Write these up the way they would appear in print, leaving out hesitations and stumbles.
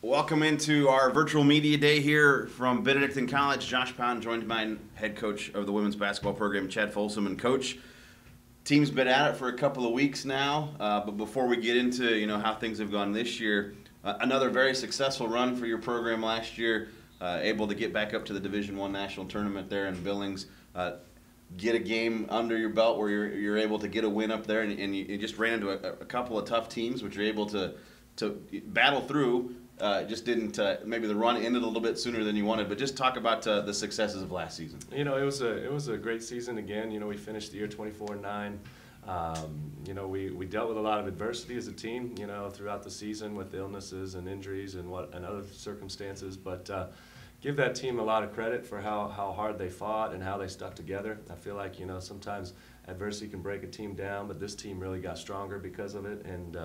Welcome into our virtual media day here from Benedictine College. Josh Pound joined by head coach of the women's basketball program, Chad Folsom. And coach, team's been at it for a couple of weeks now, but before we get into how things have gone this year, another very successful run for your program last year, able to get back up to the Division I national tournament there in Billings, get a game under your belt where you're able to get a win up there, and you just ran into a couple of tough teams, which you're able to battle through. Just didn't, maybe the run ended a little bit sooner than you wanted, but just talk about the successes of last season. It was a great season again. We finished the year 24-9. We dealt with a lot of adversity as a team, throughout the season with illnesses and injuries and other circumstances, but give that team a lot of credit for how hard they fought and how they stuck together. I feel like, sometimes adversity can break a team down, but this team really got stronger because of it, and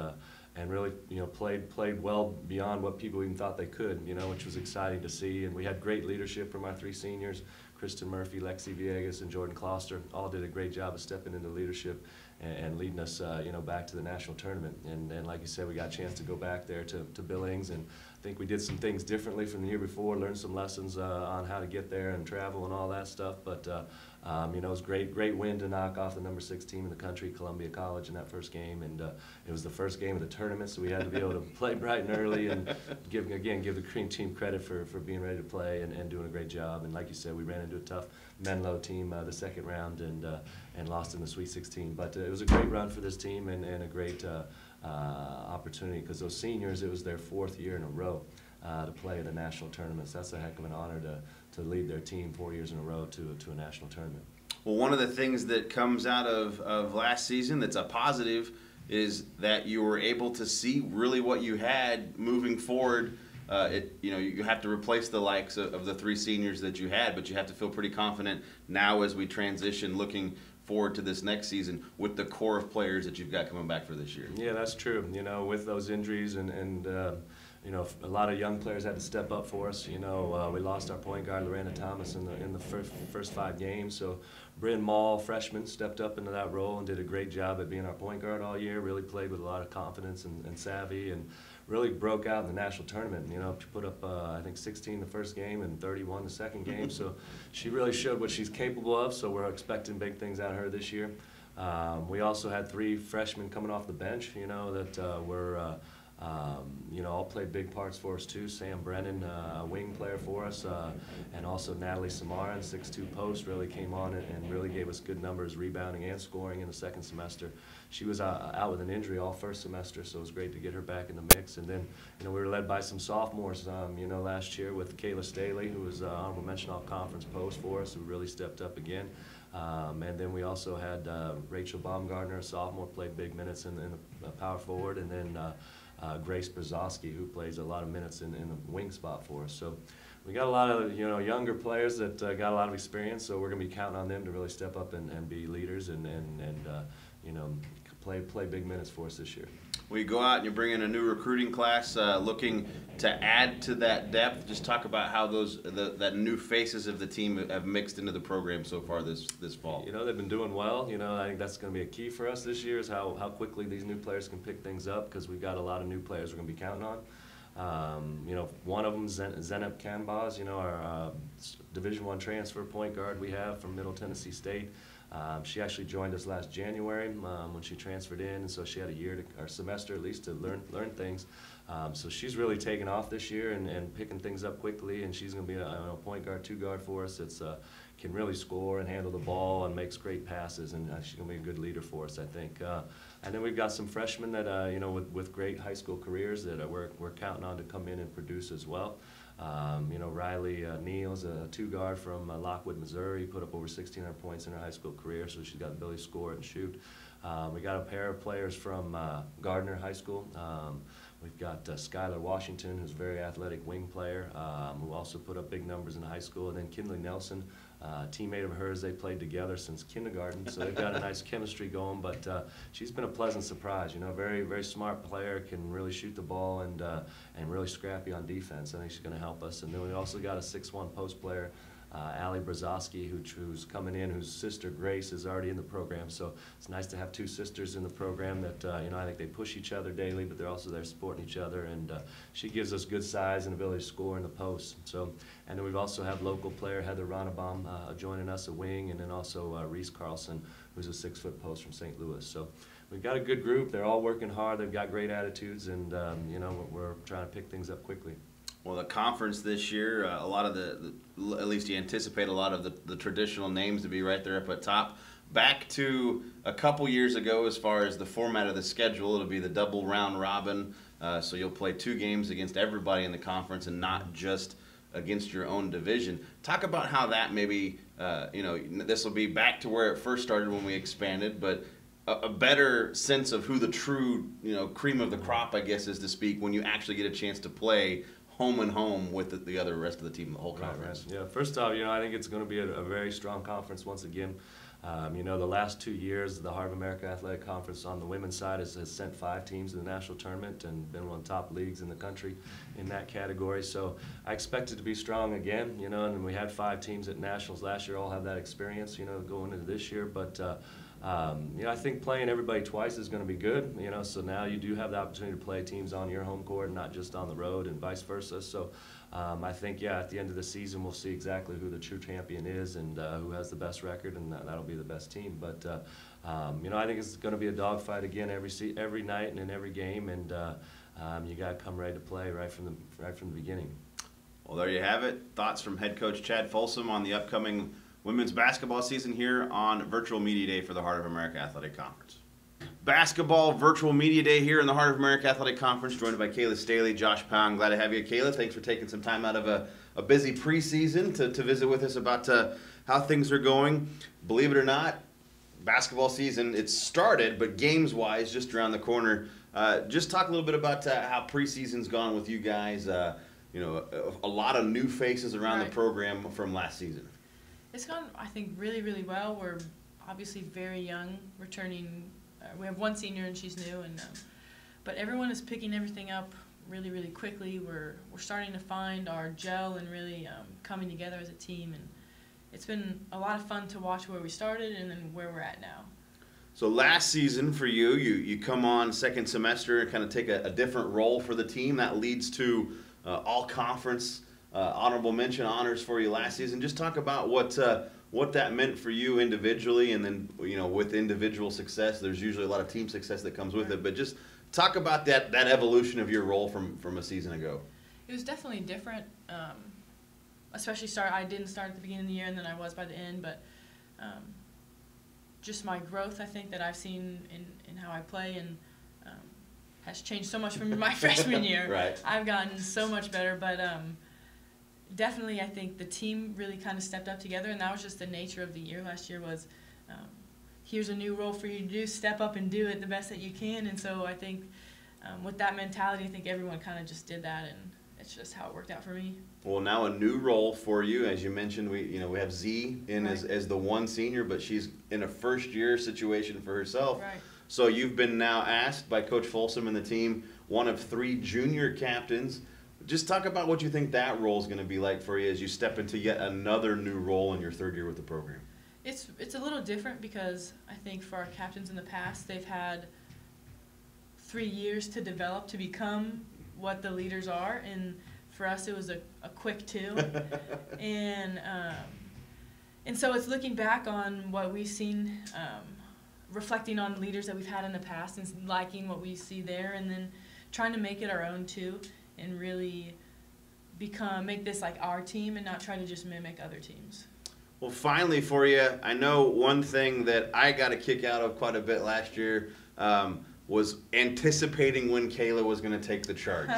really, played well beyond what people even thought they could, which was exciting to see. And we had great leadership from our three seniors, Kristen Murphy, Lexi Villegas, and Jordan Closter. All did a great job of stepping into leadership and leading us, back to the national tournament. And like you said, we got a chance to go back there to Billings, and I think we did some things differently from the year before, learned some lessons on how to get there and travel and all that stuff. But it was great win to knock off the number 6 team in the country, Columbia College, in that first game, and it was the first game of the tournament, so we had to be able to play bright and early and give the Cream team credit for being ready to play and doing a great job. And like you said, we ran into a tough Menlo team the second round and lost in the Sweet 16. But it was a great run for this team and a great opportunity, because those seniors, it was their 4th year in a row to play in the national tournaments. That's a heck of an honor to lead their team 4 years in a row to a national tournament. Well, one of the things that comes out of last season that's a positive is that you were able to see really what you had moving forward. You have to replace the likes of the 3 seniors that you had, but you have to feel pretty confident now as we transition, looking forward to this next season with the core of players that you've got coming back for this year. Yeah, that's true. With those injuries and a lot of young players had to step up for us. We lost our point guard, Lorena Thomas, in the first 5 games. So Bryn Mall, freshman, stepped up into that role and did a great job at being our point guard all year. Really played with a lot of confidence and savvy, and really broke out in the national tournament. She put up, I think, 16 the first game and 31 the second game. So she really showed what she's capable of, so we're expecting big things out of her this year. We also had 3 freshmen coming off the bench, that were all played big parts for us too. Sam Brennan, a wing player for us, and also Natalie Samaran, 6'2" post, really came on and really gave us good numbers, rebounding and scoring in the second semester. She was out with an injury all first semester, so it was great to get her back in the mix. And then, we were led by some sophomores, last year with Kayla Staley, who was honorable mention all-conference post for us, who really stepped up again. And then we also had Rachel Baumgartner, a sophomore, played big minutes in the power forward, and then Grace Brzozowski, who plays a lot of minutes in the wing spot for us. So we got a lot of younger players that got a lot of experience, so we're going to be counting on them to really step up and be leaders and play big minutes for us this year. We go out and you bring in a new recruiting class, looking to add to that depth. Just talk about how that new faces of the team have mixed into the program so far this fall. They've been doing well. I think that's going to be a key for us this year, is how quickly these new players can pick things up, because we've got a lot of new players we're going to be counting on. One of them, Zenep Kambaz, our Division I transfer point guard we have from Middle Tennessee State. She actually joined us last January when she transferred in, and so she had a year or semester at least to learn things. So she's really taken off this year and picking things up quickly, and she's going to be a point guard, 2 guard for us. That's can really score and handle the ball and makes great passes, and she's going to be a good leader for us, I think. And then we've got some freshmen that with great high school careers that we're counting on to come in and produce as well. Riley Neal's a 2 guard from Lockwood, Missouri. Put up over 1,600 points in her high school career, so she's got the ability to score and shoot. We got a pair of players from Gardner High School. We've got Skylar Washington, who's a very athletic wing player, who also put up big numbers in high school. And then Kinley Nelson, teammate of hers. They played together since kindergarten, so they've got a nice chemistry going. But she's been a pleasant surprise. Very, very smart player, can really shoot the ball and really scrappy on defense. I think she's going to help us. And then we also got a 6'1" post player, Allie Brzozowski, who's coming in, whose sister Grace is already in the program. So it's nice to have two sisters in the program that, I think they push each other daily, but they're also there supporting each other. And she gives us good size and ability to score in the post. So, and then we've also have local player Heather Ronnebaum joining us, a wing, and then also Reese Carlson, who's a 6-foot post from St. Louis. So we've got a good group. They're all working hard. They've got great attitudes, and we're trying to pick things up quickly. Well, the conference this year, a lot of at least you anticipate a lot of the traditional names to be right there up at top. Back to a couple years ago, as far as the format of the schedule, it'll be the double round robin. So you'll play 2 games against everybody in the conference and not just against your own division. Talk about how that maybe, this will be back to where it first started when we expanded, but a better sense of who the true, cream of the crop, I guess, is to speak, when you actually get a chance to play home and home with the other rest of the team, the whole conference. Right. Yeah, first off, I think it's going to be a very strong conference once again. The last 2 years, the Heart of America Athletic Conference on the women's side has sent 5 teams to the national tournament and been one of the top leagues in the country in that category. So I expect it to be strong again, and we had 5 teams at nationals last year, all have that experience, going into this year. But I think playing everybody twice is going to be good, so now you do have the opportunity to play teams on your home court and not just on the road and vice versa. So I think, at the end of the season we'll see exactly who the true champion is and who has the best record, and that'll be the best team. But, I think it's going to be a dogfight again every night and in every game, and you got to come ready to play right from the beginning. Well, there you have it. Thoughts from head coach Chad Folsom on the upcoming women's basketball season here on Virtual Media Day for the Heart of America Athletic Conference. Basketball Virtual Media Day here in the Heart of America Athletic Conference, joined by Kayla Staley, Josh Pound. Glad to have you, Kayla. Thanks for taking some time out of a busy preseason to visit with us about how things are going. Believe it or not, basketball season, it's started, but games-wise, just around the corner. Just talk a little bit about how preseason's gone with you guys. A lot of new faces around the program from last season. It's gone, I think, really, really well. We're obviously very young, returning. We have 1 senior and she's new, but everyone is picking everything up really, really quickly. We're starting to find our gel and really coming together as a team, and it's been a lot of fun to watch where we started and then where we're at now. So last season for you come on second semester and kind of take a different role for the team. That leads to all conference honorable mention honors for you last season. Just talk about what that meant for you individually, and then with individual success, there's usually a lot of team success that comes with it. But just talk about that evolution of your role from a season ago. It was definitely different, especially I didn't start at the beginning of the year, and then I was by the end. But just my growth, I think, that I've seen in how I play and has changed so much from my freshman year. Right. I've gotten so much better, but definitely I think the team really kind of stepped up together, and that was just the nature of the year last year was here's a new role for you to do, step up and do it the best that you can. And so I think with that mentality, I think everyone kind of just did that, and it's just how it worked out for me. Well, now a new role for you, as you mentioned, we have Z in as the 1 senior, but she's in a first-year situation for herself. Right. So you've been now asked by Coach Folsom and the team, one of 3 junior captains. Just talk about what you think that role is going to be like for you as you step into yet another new role in your 3rd year with the program. It's a little different because I think for our captains in the past, they've had 3 years to develop to become what the leaders are, and for us it was a quick 2. and so it's looking back on what we've seen, reflecting on leaders that we've had in the past and liking what we see there, and then trying to make it our own too, and really make this like our team and not try to just mimic other teams. Well, finally for you, I know one thing that I got a kick out of quite a bit last year was anticipating when Kayla was going to take the charge.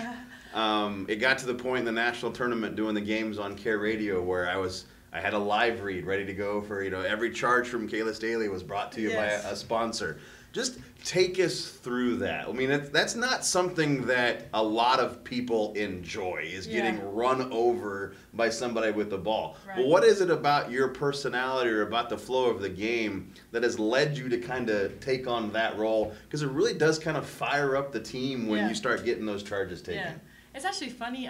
It got to the point in the national tournament doing the games on Care Radio where I had a live read ready to go for, every charge from Kayla Staley was brought to you by a sponsor. Just take us through that. I mean, that's not something that a lot of people enjoy, is getting run over by somebody with the ball. Right. But what is it about your personality or about the flow of the game that has led you to kind of take on that role? Because it really does kind of fire up the team when you start getting those charges taken. Yeah. It's actually funny.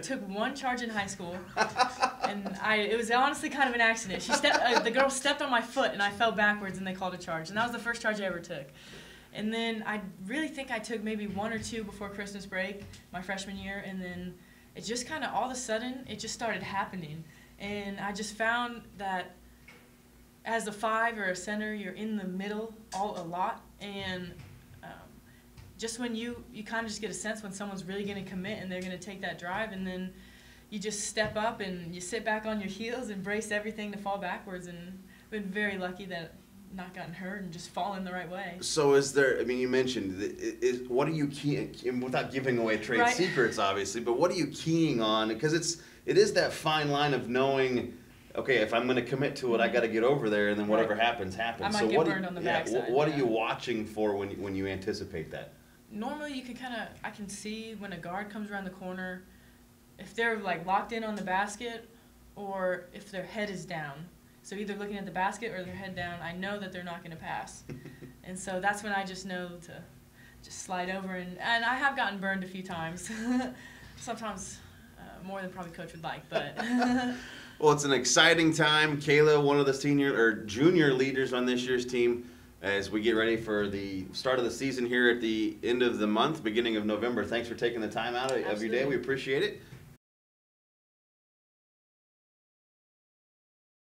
took one charge in high school, and it was honestly kind of an accident. The girl stepped on my foot, and I fell backwards, and they called a charge. And that was the first charge I ever took. And then I really think I took maybe 1 or 2 before Christmas break, my freshman year, and then it just kind of all of a sudden, it just started happening. And I just found that as a 5 or a center, you're in the middle a lot, and just when you kind of just get a sense when someone's really going to commit and they're going to take that drive, and then you just step up and you sit back on your heels and brace everything to fall backwards. And I've been very lucky that I've not gotten hurt and just fallen the right way. So is there, I mean, you mentioned, what are you keying, without giving away trade secrets, obviously, but what are you keying on? Because it is that fine line of knowing, okay, if I'm going to commit to it, I got to get over there, and then whatever happens, happens. I might get burned on the backside. What are you watching for when you anticipate that? Normally, you can I can see when a guard comes around the corner, if they're like locked in on the basket, or if their head is down. So either looking at the basket or their head down, I know that they're not going to pass. And so that's when I just know to just slide over, and I have gotten burned a few times. Sometimes more than probably coach would like, but. Well, it's an exciting time. Kayla, one of the junior leaders on this year's team, as we get ready for the start of the season here at the end of the month, beginning of November. Thanks for taking the time out of your day. We appreciate it.